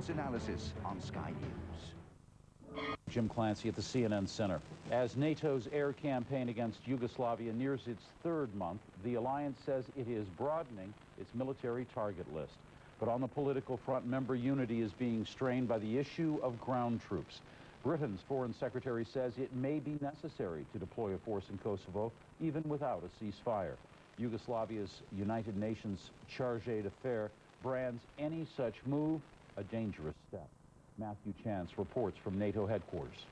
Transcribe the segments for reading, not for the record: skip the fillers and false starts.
Intelligence analysis on Sky News. Jim Clancy at the CNN Center. As NATO's air campaign against Yugoslavia nears its third month, the alliance says it is broadening its military target list. But on the political front, member unity is being strained by the issue of ground troops. Britain's Foreign Secretary says it may be necessary to deploy a force in Kosovo, even without a ceasefire. Yugoslavia's United Nations chargé d'affaires brands any such move a dangerous step. Matthew Chance reports from NATO headquarters.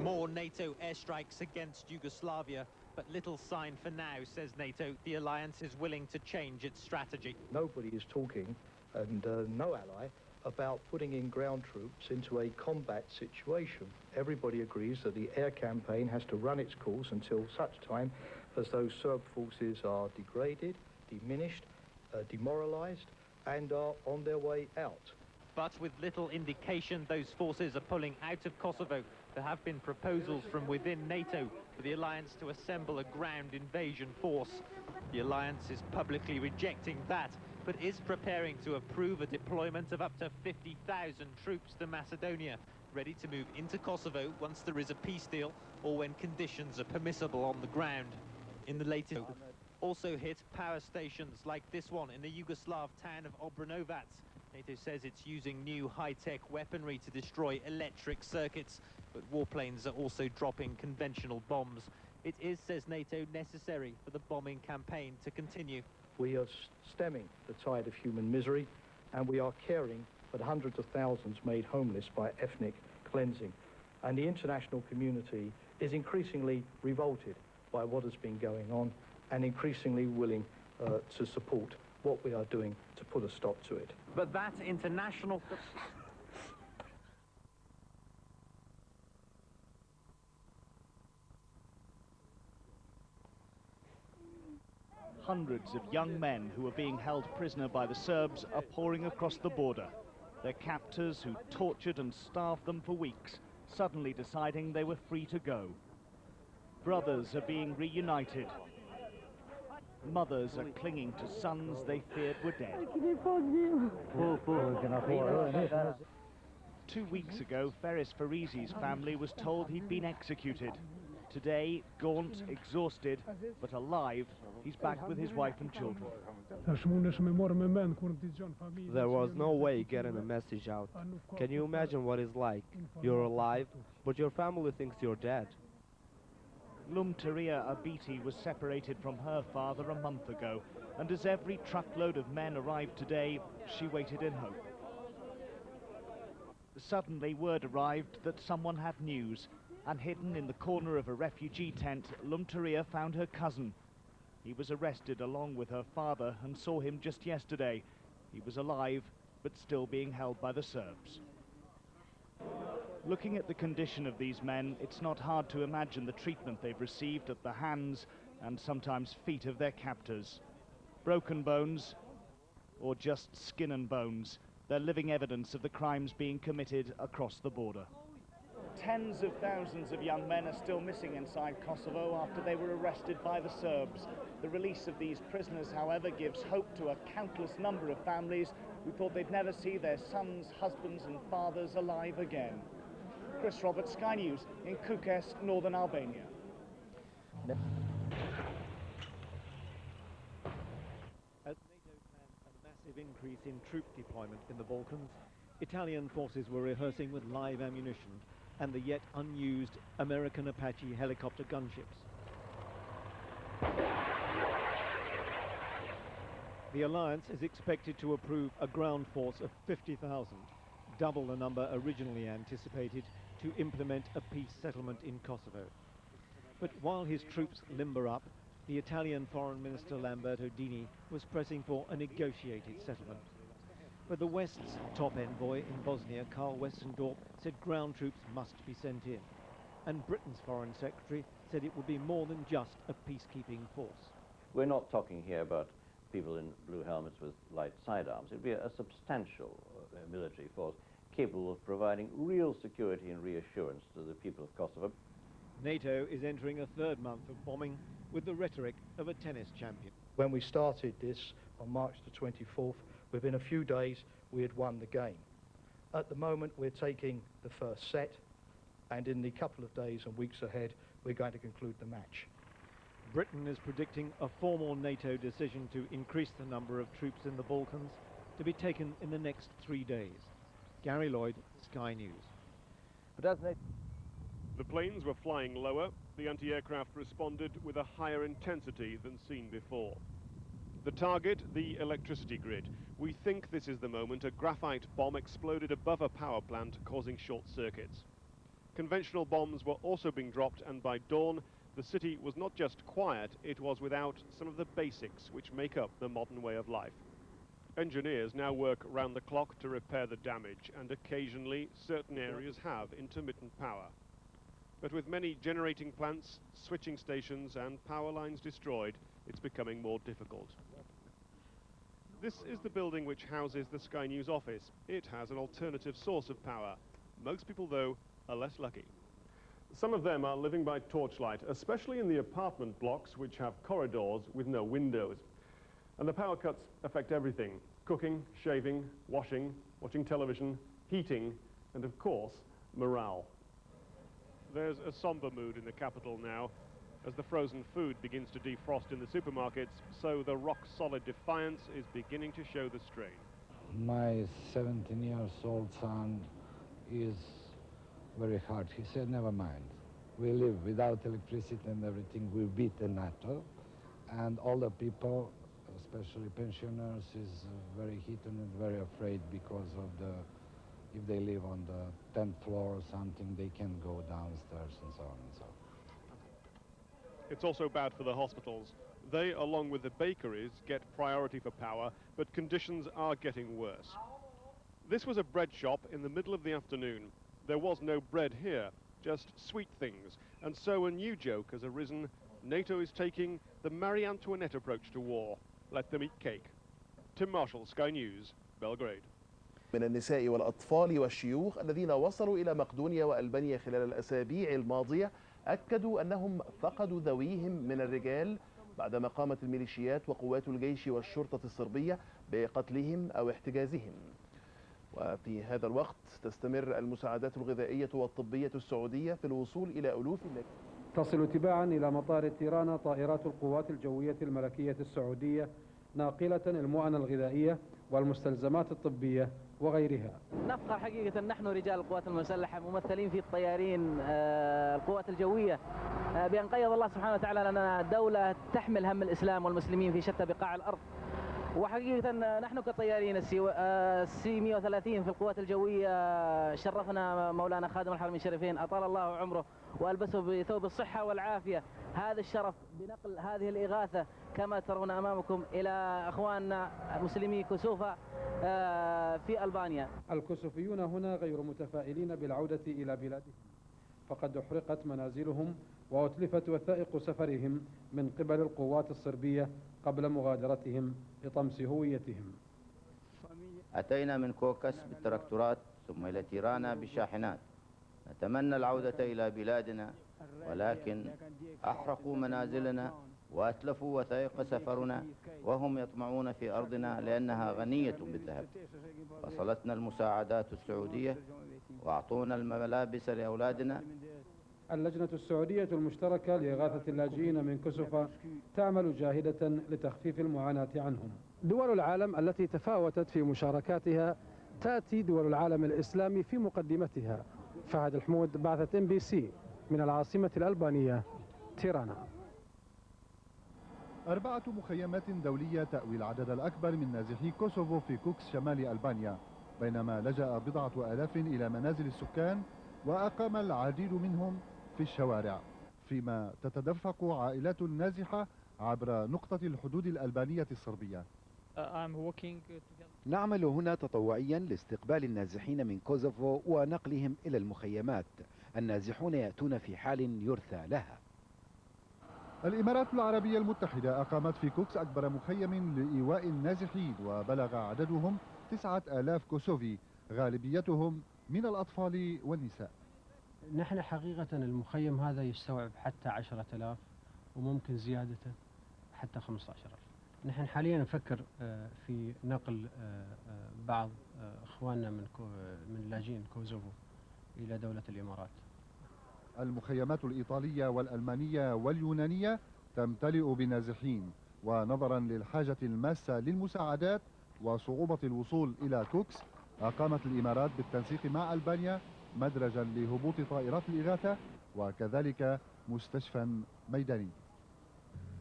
More NATO airstrikes against Yugoslavia, but little sign for now, says NATO, the alliance is willing to change its strategy. Nobody is talking, and no ally, about putting in ground troops into a combat situation. Everybody agrees that the air campaign has to run its course until such time as those Serb forces are degraded, diminished, demoralized, and are on their way out. But with little indication those forces are pulling out of Kosovo, there have been proposals from within NATO for the alliance to assemble a ground invasion force. The alliance is publicly rejecting that, but is preparing to approve a deployment of up to 50,000 troops to Macedonia, ready to move into Kosovo once there is a peace deal or when conditions are permissible on the ground. In the latest, also hit power stations like this one in the Yugoslav town of Obrenovac. NATO says it's using new high-tech weaponry to destroy electric circuits, but warplanes are also dropping conventional bombs. It is, says NATO, necessary for the bombing campaign to continue. We are stemming the tide of human misery, and we are caring for the hundreds of thousands made homeless by ethnic cleansing. And the international community is increasingly revolted by what has been going on and increasingly willing to support what we are doing to put a stop to it. But that international... Hundreds of young men who are being held prisoner by the Serbs are pouring across the border. Their captors, who tortured and starved them for weeks, suddenly deciding they were free to go. Brothers are being reunited. Mothers are clinging to sons they feared were dead. 2 weeks ago, Feris Farizi's family was told he'd been executed. Today, gaunt, exhausted, but alive, he's back with his wife and children. There was no way getting a message out. Can you imagine what it's like? You're alive, but your family thinks you're dead. Lumteria Abiti was separated from her father a month ago, and as every truckload of men arrived today, she waited in hope. Suddenly, word arrived that someone had news, and hidden in the corner of a refugee tent, Lumteria found her cousin. He was arrested along with her father and saw him just yesterday. He was alive, but still being held by the Serbs. Looking at the condition of these men, it's not hard to imagine the treatment they've received at the hands and sometimes feet of their captors. Broken bones, or just skin and bones, they're living evidence of the crimes being committed across the border. Tens of thousands of young men are still missing inside Kosovo after they were arrested by the Serbs. The release of these prisoners, however, gives hope to a countless number of families who thought they'd never see their sons, husbands and fathers alive again. Chris Roberts, Sky News in Kukes, northern Albania. As NATO planned a massive increase in troop deployment in the Balkans, Italian forces were rehearsing with live ammunition and the yet unused American Apache helicopter gunships. The alliance is expected to approve a ground force of 50,000, double the number originally anticipated, to implement a peace settlement in Kosovo. But while his troops limber up, the Italian Foreign Minister Lamberto Dini was pressing for a negotiated settlement. But the West's top envoy in Bosnia, Carl Westendorp, said ground troops must be sent in. And Britain's Foreign Secretary said it would be more than just a peacekeeping force. We're not talking here about people in blue helmets with light sidearms. It would be a substantial military force capable of providing real security and reassurance to the people of Kosovo. NATO is entering a third month of bombing with the rhetoric of a tennis champion. When we started this on March the 24th, within a few days we had won the game. At the moment, we're taking the first set, and in the couple of days and weeks ahead, we're going to conclude the match. Britain is predicting a formal NATO decision to increase the number of troops in the Balkans to be taken in the next 3 days. Gary Lloyd, Sky News. The planes were flying lower. The anti-aircraft responded with a higher intensity than seen before. The target, the electricity grid. We think this is the moment a graphite bomb exploded above a power plant, causing short circuits. Conventional bombs were also being dropped, and by dawn, the city was not just quiet, it was without some of the basics which make up the modern way of life. Engineers now work round the clock to repair the damage, and occasionally certain areas have intermittent power. But with many generating plants, switching stations and power lines destroyed, it's becoming more difficult. This is the building which houses the Sky News office. It has an alternative source of power. Most people, though, are less lucky. Some of them are living by torchlight, especially in the apartment blocks which have corridors with no windows. And the power cuts affect everything: cooking, shaving, washing, watching television, heating, and of course, morale. There's a somber mood in the capital now. As the frozen food begins to defrost in the supermarkets, so the rock-solid defiance is beginning to show the strain. My 17-year-old son is very hard. He said, never mind. We live without electricity and everything. We beat the NATO. And older people, especially pensioners, is very hit and very afraid because of if they live on the 10th floor or something, they can go downstairs and so on and so on. It's also bad for the hospitals. They, along with the bakeries, get priority for power, but conditions are getting worse. This was a bread shop in the middle of the afternoon. There was no bread here, just sweet things. And so a new joke has arisen. NATO is taking the Marie Antoinette approach to war. Let them eat cake. Tim Marshall, Sky News, Belgrade. من النساء والأطفال والشيوخ الذين وصلوا إلى مقدونيا وألبانيا خلال الأسابيع الماضية أكدوا أنهم فقدوا ذويهم من الرجال بعدما قامت الميليشيات وقوات الجيش والشرطة الصربية بقتلهم أو احتجازهم. وفي هذا الوقت تستمر المساعدات الغذائية والطبية السعودية في الوصول إلى ألوف تصل تباعا إلى مطار تيرانا طائرات القوات الجوية الملكية السعودية ناقلة المؤن الغذائية والمستلزمات الطبية وغيرها. نفخر حقيقة نحن رجال القوات المسلحة ممثلين في الطيارين القوات الجوية بأن قيض الله سبحانه وتعالى لنا دولة تحمل هم الإسلام والمسلمين في شتى بقاع الأرض. وحقيقة نحن كطيارين السي 130 في القوات الجوية شرفنا مولانا خادم الحرمين الشريفين أطال الله عمره وألبسه بثوب الصحة والعافية هذا الشرف بنقل هذه الإغاثة كما ترون أمامكم إلى أخواننا مسلمي كوسوفا في ألبانيا. الكوسوفيون هنا غير متفائلين بالعودة إلى بلادهم، فقد أحرقت منازلهم وأتلفت وثائق سفرهم من قبل القوات الصربية قبل مغادرتهم لطمس هويتهم. أتينا من كوكس بالتراكتورات ثم إلى تيرانا بالشاحنات. نتمنى العودة إلى بلادنا، ولكن أحرقوا منازلنا وأتلفوا وثائق سفرنا وهم يطمعون في أرضنا لأنها غنية بالذهب. وصلتنا المساعدات السعودية وأعطونا الملابس لأولادنا. اللجنة السعودية المشتركة لإغاثة اللاجئين من كوسوفا تعمل جاهدة لتخفيف المعاناة عنهم. دول العالم التي تفاوتت في مشاركاتها تأتي دول العالم الإسلامي في مقدمتها. فهد الحمود، بعثة MBC من العاصمة الألبانية تيرانا. 4 مخيمات دولية تأوي العدد الأكبر من نازحي كوسوفو في كوكس شمال ألبانيا، بينما لجأ 4,000 إلى منازل السكان وأقام العديد منهم في الشوارع، فيما تتدفق عائلات نازحة عبر نقطة الحدود الألبانية الصربية. نعمل هنا تطوعيا لاستقبال النازحين من كوسوفو ونقلهم إلى المخيمات. النازحون يأتون في حال يرثى لها. الإمارات العربية المتحدة أقامت في كوكس أكبر مخيم لإيواء النازحين، وبلغ عددهم 9,000 كوسوفي، غالبيتهم من الأطفال والنساء. نحن حقيقة المخيم هذا يستوعب حتى 10,000 وممكن زيادته حتى 15,000. نحن حاليا نفكر في نقل بعض إخواننا من لاجئين كوزوفو إلى دولة الإمارات. المخيمات الإيطالية والألمانية واليونانية تمتلئ بنازحين، ونظرا للحاجة الماسة للمساعدات وصعوبة الوصول إلى كوكس، أقامت الإمارات بالتنسيق مع ألبانيا مدرجا لهبوط طائرات الإغاثة وكذلك مستشفى ميداني.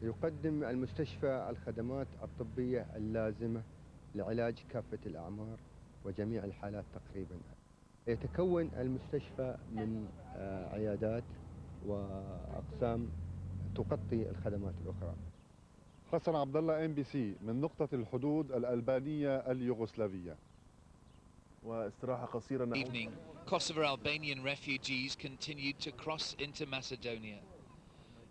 يقدم المستشفى الخدمات الطبية اللازمة لعلاج كافة الأعمار وجميع الحالات تقريبا. يتكون المستشفى من عيادات وأقسام تغطي الخدمات الأخرى. حسن عبد الله MBC من نقطة الحدود الألبانية اليوغوسلافية. واستراحة قصيرة. Evening, Kosovo Albanian refugees continued to cross into Macedonia.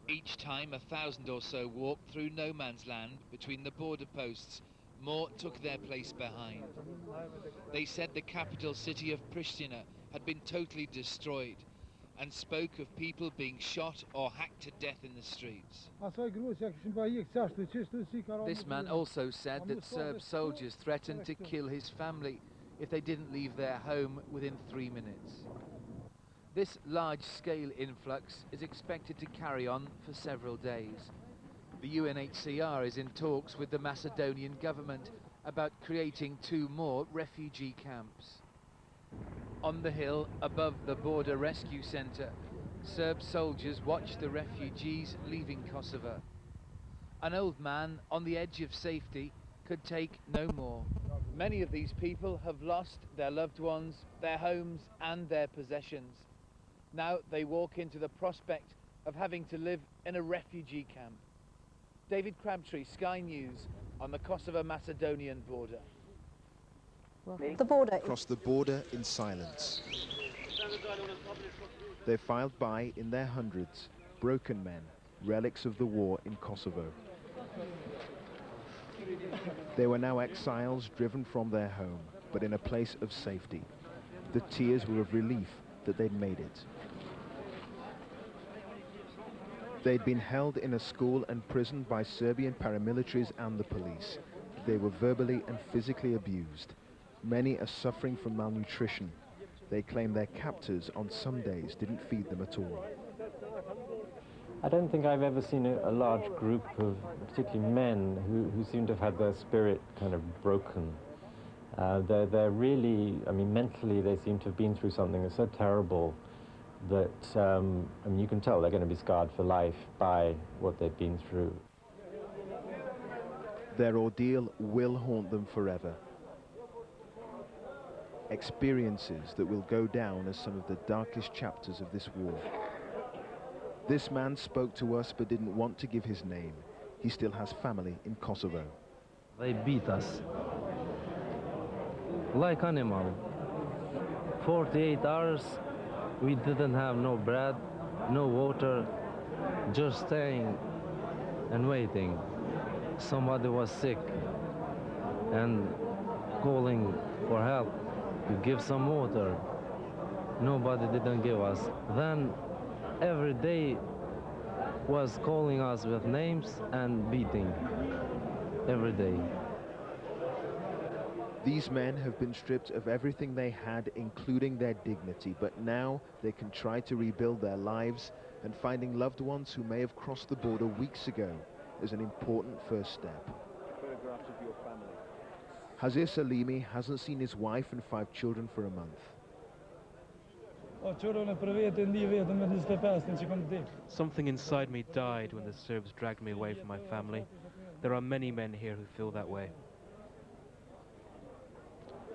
Each time 1,000 or so walked through no man's land between the border posts, more took their place behind. They said the capital city of Pristina had been totally destroyed and spoke of people being shot or hacked to death in the streets. This man also said that Serb soldiers threatened to kill his family if they didn't leave their home within 3 minutes. This large-scale influx is expected to carry on for several days. The UNHCR is in talks with the Macedonian government about creating 2 more refugee camps. On the hill above the border rescue center, Serb soldiers watch the refugees leaving Kosovo. An old man on the edge of safety could take no more. Many of these people have lost their loved ones, their homes and their possessions. Now they walk into the prospect of having to live in a refugee camp. David Crabtree, Sky News, on the Kosovo-Macedonian border. Cross the border in silence. They filed by in their hundreds, broken men, relics of the war in Kosovo. They were now exiles driven from their home, but in a place of safety. The tears were of relief that they'd made it. They'd been held in a school and prisoned by Serbian paramilitaries and the police. They were verbally and physically abused. Many are suffering from malnutrition. They claim their captors on some days didn't feed them at all. I don't think I've ever seen a large group of particularly men who seem to have had their spirit kind of broken. They're really, I mean, mentally they seem to have been through something that's so terrible that, I mean, you can tell they're going to be scarred for life by what they've been through. Their ordeal will haunt them forever. Experiences that will go down as some of the darkest chapters of this war. This man spoke to us but didn't want to give his name. He still has family in Kosovo. They beat us like animal. 48 hours, we didn't have no bread, no water, just staying and waiting. Somebody was sick and calling for help to give some water. Nobody didn't give us. Then every day was calling us with names and beating every day. These men have been stripped of everything they had, including their dignity, but now they can try to rebuild their lives, and finding loved ones who may have crossed the border weeks ago is an important first step. Photographs of your family. Hazir Salimi hasn't seen his wife and 5 children for a month. Something inside me died when the Serbs dragged me away from my family. There are many men here who feel that way.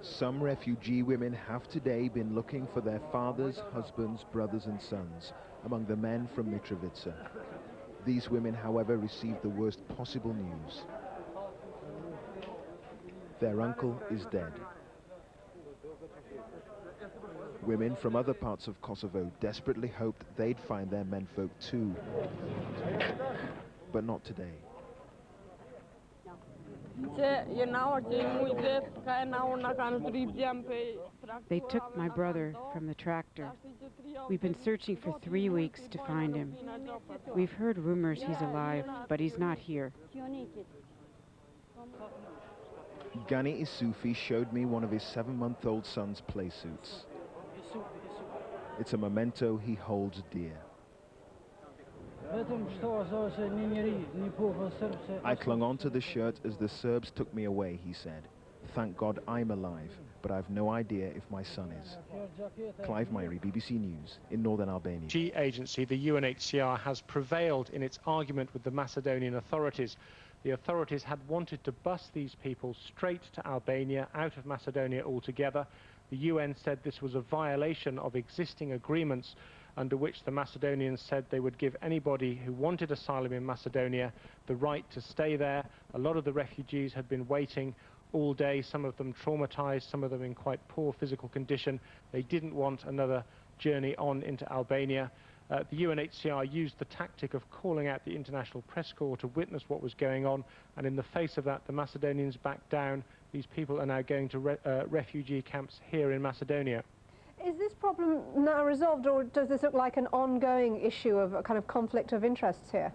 Some refugee women have today been looking for their fathers, husbands, brothers and sons among the men from Mitrovica. These women, however, received the worst possible news. Their uncle is dead. Women from other parts of Kosovo desperately hoped they'd find their menfolk too. But not today. They took my brother from the tractor. We've been searching for 3 weeks to find him. We've heard rumors he's alive, but he's not here. Gani Isufi showed me one of his 7-month-old son's play suits. It's a memento he holds dear. I clung on to the shirt as the Serbs took me away, he said. Thank God I'm alive, but I've no idea if my son is. Clive Myrie, BBC News, in northern Albania. The refugee agency, the UNHCR, has prevailed in its argument with the Macedonian authorities. The authorities had wanted to bus these people straight to Albania, out of Macedonia altogether. The UN said this was a violation of existing agreements under which the Macedonians said they would give anybody who wanted asylum in Macedonia the right to stay there. A lot of the refugees had been waiting all day, some of them traumatized, some of them in quite poor physical condition. They didn't want another journey on into Albania. The UNHCR used the tactic of calling out the international press corps to witness what was going on, and in the face of that, the Macedonians backed down. These people are now going to refugee camps here in Macedonia. Is this problem now resolved, or does this look like an ongoing issue of a kind of conflict of interests here?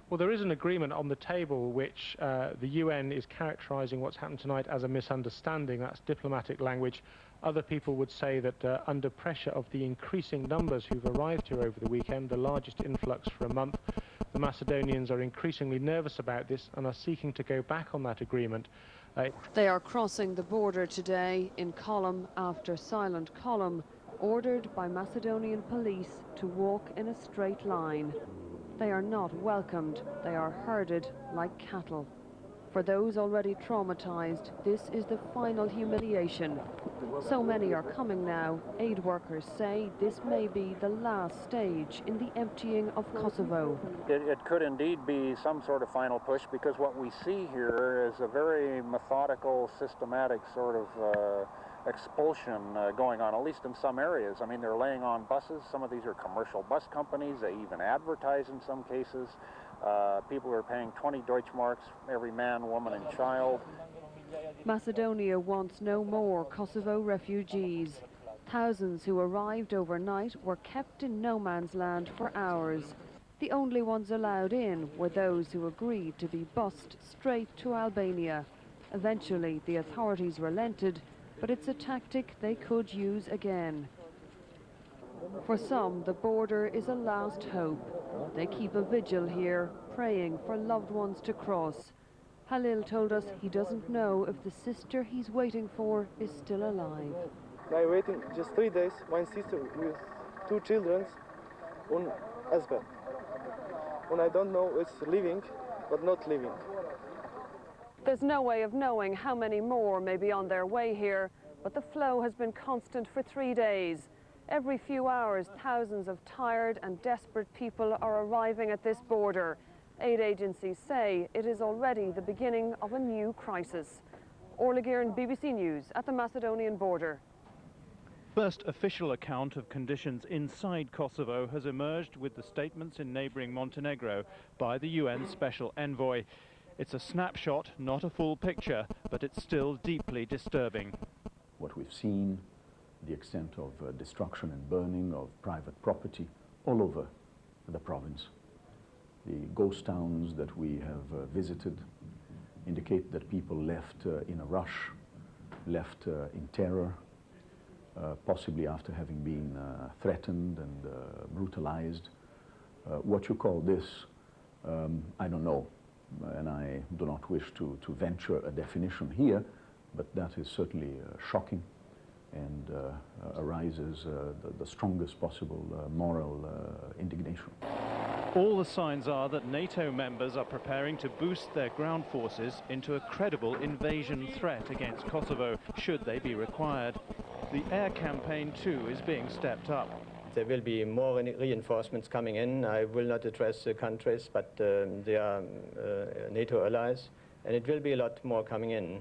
Well, there is an agreement on the table which the UN is characterizing what's happened tonight as a misunderstanding. That's diplomatic language. Other people would say that under pressure of the increasing numbers who've arrived here over the weekend, the largest influx for a month, the Macedonians are increasingly nervous about this and are seeking to go back on that agreement. They are crossing the border today in column after silent column, ordered by Macedonian police to walk in a straight line. They are not welcomed, they are herded like cattle. For those already traumatized, this is the final humiliation. So many are coming now. Aid workers say this may be the last stage in the emptying of Kosovo. It could indeed be some sort of final push, because what we see here is a very methodical, systematic sort of expulsion going on, at least in some areas. I mean, they're laying on buses. Some of these are commercial bus companies. They even advertise in some cases. People are paying 20 Deutschmarks, every man, woman, and child. Macedonia wants no more Kosovo refugees. Thousands who arrived overnight were kept in no man's land for hours. The only ones allowed in were those who agreed to be bussed straight to Albania. Eventually, the authorities relented, but it's a tactic they could use again. For some, the border is a last hope. They keep a vigil here, praying for loved ones to cross. Halil told us he doesn't know if the sister he's waiting for is still alive. I waiting just 3 days. My sister with 2 children on Asbel. And I don't know it's living, but not living. There's no way of knowing how many more may be on their way here, but the flow has been constant for 3 days. Every few hours, thousands of tired and desperate people are arriving at this border. Aid agencies say it is already the beginning of a new crisis. Orla Guerin, BBC News, at the Macedonian border. First official account of conditions inside Kosovo has emerged with the statements in neighbouring Montenegro by the UN Special Envoy. It's a snapshot, not a full picture, but it's still deeply disturbing. What we've seen, the extent of destruction and burning of private property all over the province. The ghost towns that we have visited indicate that people left in a rush, left in terror, possibly after having been threatened and brutalized. What you call this, I don't know, and I do not wish to venture a definition here, but that is certainly shocking and arises the strongest possible moral indignation. All the signs are that NATO members are preparing to boost their ground forces into a credible invasion threat against Kosovo, should they be required. The air campaign, too, is being stepped up. There will be more reinforcements coming in. I will not address the countries, but they are NATO allies, and it will be a lot more coming in.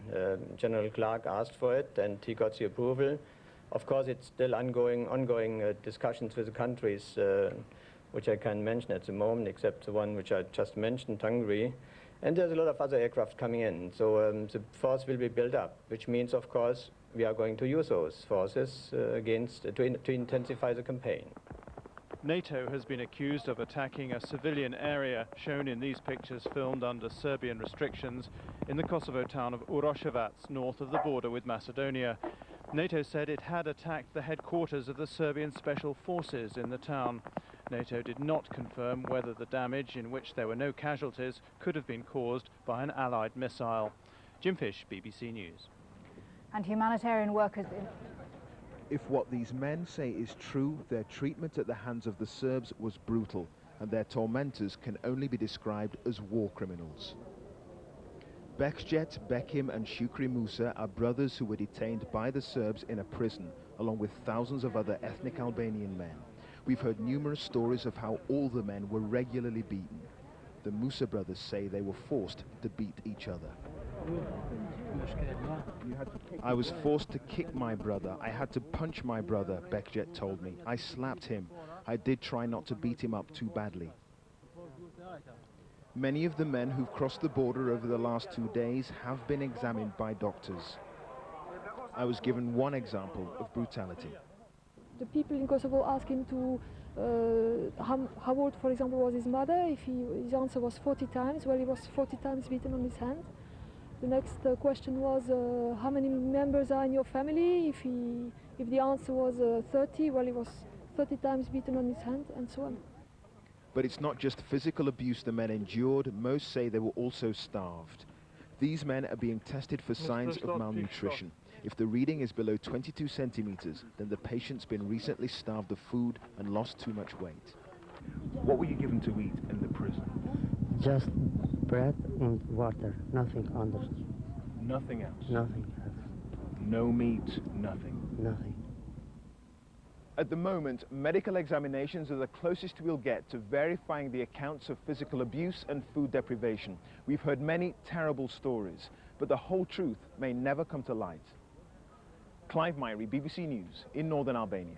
General Clark asked for it, and he got the approval. Of course, it's still ongoing discussions with the countries, which I can't mention at the moment, except the one which I just mentioned, Hungary. And there's a lot of other aircraft coming in, so the force will be built up, which means, of course, we are going to use those forces to intensify the campaign. NATO has been accused of attacking a civilian area, shown in these pictures filmed under Serbian restrictions, in the Kosovo town of Uroševac, north of the border with Macedonia. NATO said it had attacked the headquarters of the Serbian Special Forces in the town. NATO did not confirm whether the damage, in which there were no casualties, could have been caused by an Allied missile. Jim Fish, BBC News. And humanitarian workers... If what these men say is true, their treatment at the hands of the Serbs was brutal, and their tormentors can only be described as war criminals. Bekjet, Bekim and Shukri Musa are brothers who were detained by the Serbs in a prison, along with thousands of other ethnic Albanian men. We've heard numerous stories of how all the men were regularly beaten. The Musa brothers say they were forced to beat each other. I was forced to kick my brother. I had to punch my brother, Bekjet told me. I slapped him. I did try not to beat him up too badly. Many of the men who've crossed the border over the last 2 days have been examined by doctors. I was given one example of brutality. The people in Kosovo asked him to how old, for example, was his mother. If his answer was 40 times, well, he was 40 times beaten on his hand. The next question was how many members are in your family. If the answer was 30, well, he was 30 times beaten on his hand, and so on. But it's not just physical abuse the men endured. Most say they were also starved. These men are being tested for signs of malnutrition. If the reading is below 22 centimeters, then the patient's been recently starved of food and lost too much weight. What were you given to eat in the prison? Just bread and water, nothing else. Nothing else? Nothing else. No meat, nothing? Nothing. At the moment, medical examinations are the closest we'll get to verifying the accounts of physical abuse and food deprivation. We've heard many terrible stories, but the whole truth may never come to light. Clive Myrie, BBC News, in northern Albania.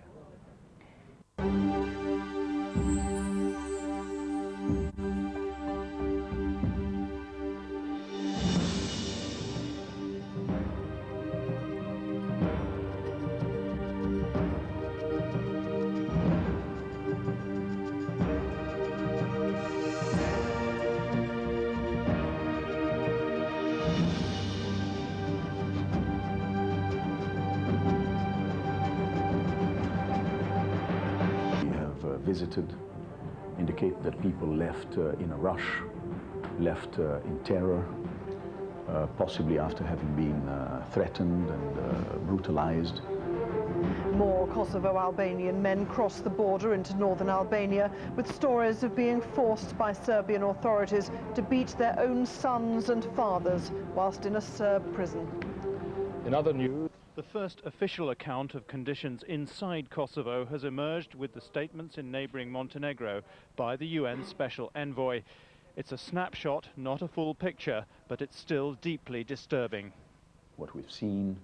Visited indicate that people left in a rush, left in terror, possibly after having been threatened and brutalized. More Kosovo-Albanian men crossed the border into northern Albania with stories of being forced by Serbian authorities to beat their own sons and fathers whilst in a Serb prison. In other news, the first official account of conditions inside Kosovo has emerged with the statements in neighbouring Montenegro by the UN Special Envoy. It's a snapshot, not a full picture, but it's still deeply disturbing. What we've seen,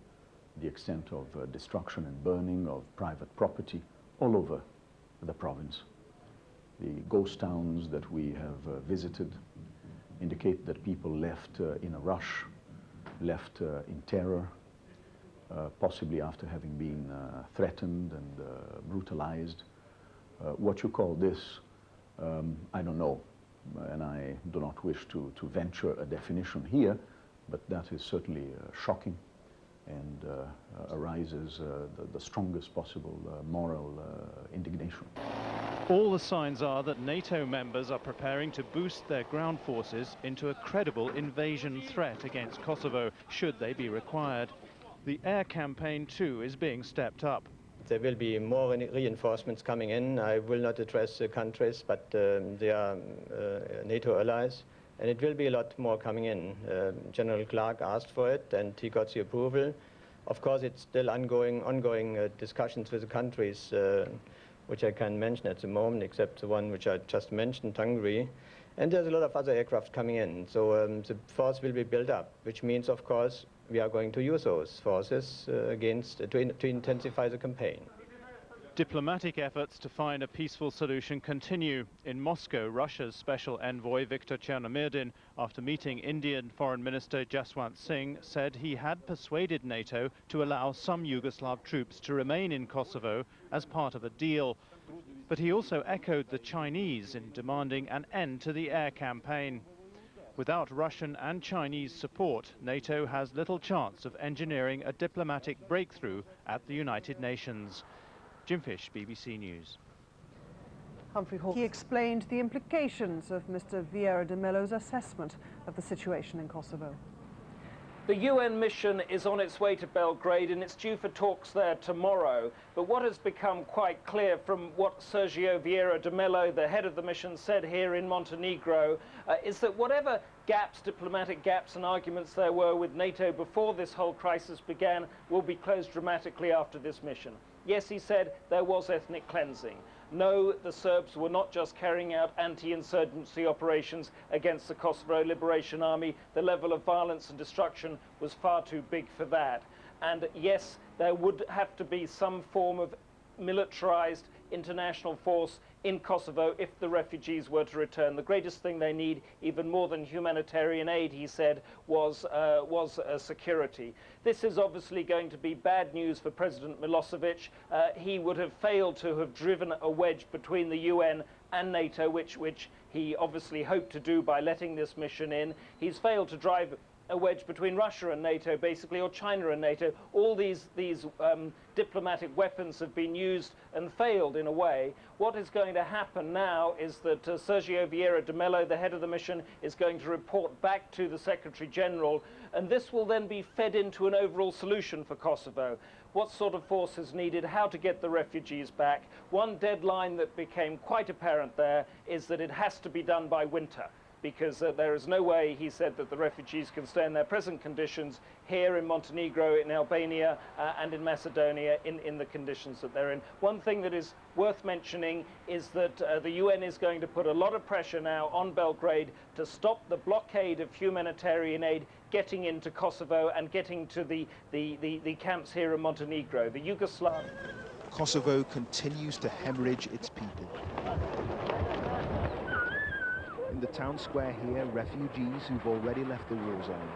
the extent of destruction and burning of private property all over the province. The ghost towns that we have visited indicate that people left in a rush, left in terror, possibly after having been threatened and brutalized. What you call this, I don't know, and I do not wish to venture a definition here, but that is certainly shocking and arises the strongest possible moral indignation. All the signs are that NATO members are preparing to boost their ground forces into a credible invasion threat against Kosovo, should they be required. The air campaign, too, is being stepped up. There will be more reinforcements coming in. I will not address the countries, but they are NATO allies, and it will be a lot more coming in. General Clark asked for it, and he got the approval. Of course, it's still ongoing discussions with the countries, which I can't mention at the moment, except the one which I just mentioned, Hungary. And there's a lot of other aircraft coming in, so the force will be built up, which means, of course, we are going to use those forces to intensify the campaign. Diplomatic efforts to find a peaceful solution continue. In Moscow, Russia's Special Envoy Viktor Chernomyrdin, after meeting Indian Foreign Minister Jaswant Singh, said he had persuaded NATO to allow some Yugoslav troops to remain in Kosovo as part of a deal. But he also echoed the Chinese in demanding an end to the air campaign. Without Russian and Chinese support, NATO has little chance of engineering a diplomatic breakthrough at the United Nations. Jim Fish, BBC News. Humphrey Hawks. He explained the implications of Mr. Vieira de Mello's assessment of the situation in Kosovo. The UN mission is on its way to Belgrade and it's due for talks there tomorrow. But what has become quite clear from what Sergio Vieira de Mello, the head of the mission, said here in Montenegro is that whatever gaps, diplomatic gaps and arguments there were with NATO before this whole crisis began will be closed dramatically after this mission. Yes, he said there was ethnic cleansing. No, the Serbs were not just carrying out anti-insurgency operations against the Kosovo Liberation Army. The level of violence and destruction was far too big for that. And yes, there would have to be some form of militarized international force in Kosovo if the refugees were to return. The greatest thing they need, even more than humanitarian aid, he said, was security. This is obviously going to be bad news for President Milosevic. He would have failed to have driven a wedge between the UN and NATO, which he obviously hoped to do by letting this mission in. He's failed to drive a wedge between Russia and NATO, basically, or China and NATO. All these diplomatic weapons have been used and failed in a way. What is going to happen now is that Sergio Vieira de Mello, the head of the mission, is going to report back to the Secretary General, and this will then be fed into an overall solution for Kosovo. What sort of force is needed, how to get the refugees back. One deadline that became quite apparent there is that it has to be done by winter, because there is no way, he said, that the refugees can stay in their present conditions here in Montenegro, in Albania, and in Macedonia in the conditions that they're in. One thing that is worth mentioning is that the UN is going to put a lot of pressure now on Belgrade to stop the blockade of humanitarian aid getting into Kosovo and getting to the camps here in Montenegro. The Yugoslav... Kosovo continues to hemorrhage its people. In the town square here, refugees who've already left the war zone